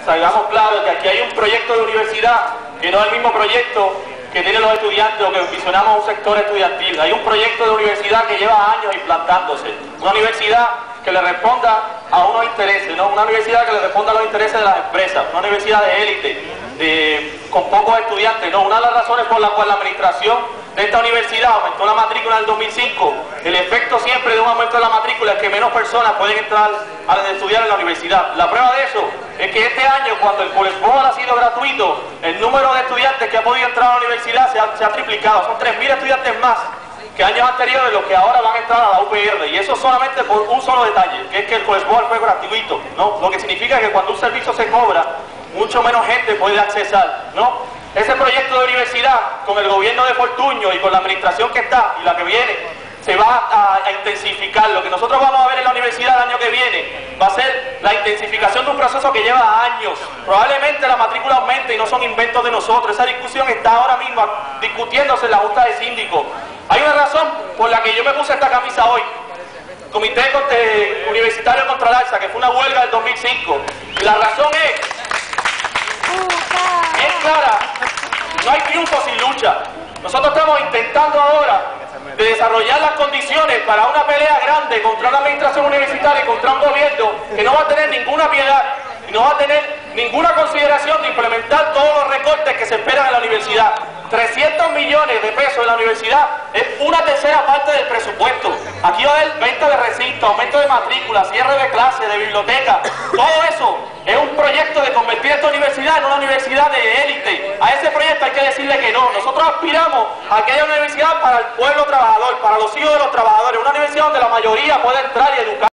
salgamos claros que aquí hay un proyecto de universidad que no es el mismo proyecto que tienen los estudiantes o que visionamos un sector estudiantil. Hay un proyecto de universidad que lleva años implantándose, una universidad que le responda a unos intereses, ¿no? Una universidad que le responda a los intereses de las empresas, una universidad de élite, con pocos estudiantes, ¿no? Una de las razones por las cuales la administración de esta universidad aumentó la matrícula en el 2005, el efecto siempre de un aumento de la matrícula es que menos personas pueden entrar a estudiar en la universidad. La prueba de eso es que este año, cuando el College Board ha sido gratuito, el número de estudiantes que ha podido entrar a la universidad se ha triplicado, son 3.000 estudiantes más que años anteriores los que ahora van a entrar a la UPR, y eso solamente por un solo detalle, que es que el College Board fue gratuito, ¿no? Lo que significa que cuando un servicio se cobra, mucho menos gente puede accesar, ¿no? Ese proyecto de universidad, con el gobierno de Fortuño y con la administración que está y la que viene, se va a intensificar. Lo que nosotros vamos a ver en la universidad el año que viene va a ser la intensificación de un proceso que lleva años. Probablemente la matrícula aumente y no son inventos de nosotros. Esa discusión está ahora mismo discutiéndose en la Junta de Síndicos. Hay una razón por la que yo me puse esta camisa hoy. Comité Universitario contra el Alza, que fue una huelga del 2005. Y la razón es clara, no hay triunfo sin lucha. Nosotros estamos intentando ahora de desarrollar las condiciones para una pelea grande contra una administración universitaria y contra un gobierno que no va a tener ninguna piedad y no va a tener ninguna consideración de implementar todos los recortes que se esperan en la universidad. 300 millones de pesos en la universidad es una tercera parte del presupuesto. Aquí va a haber venta de recintos, aumento de matrícula, cierre de clases, de biblioteca. Todo eso es un proyecto de convertir esta universidad en una universidad de élite. A ese proyecto hay que decirle que no. Nosotros aspiramos a que haya una universidad para el pueblo trabajador, para los hijos de los trabajadores, una universidad donde la mayoría pueda entrar y educar.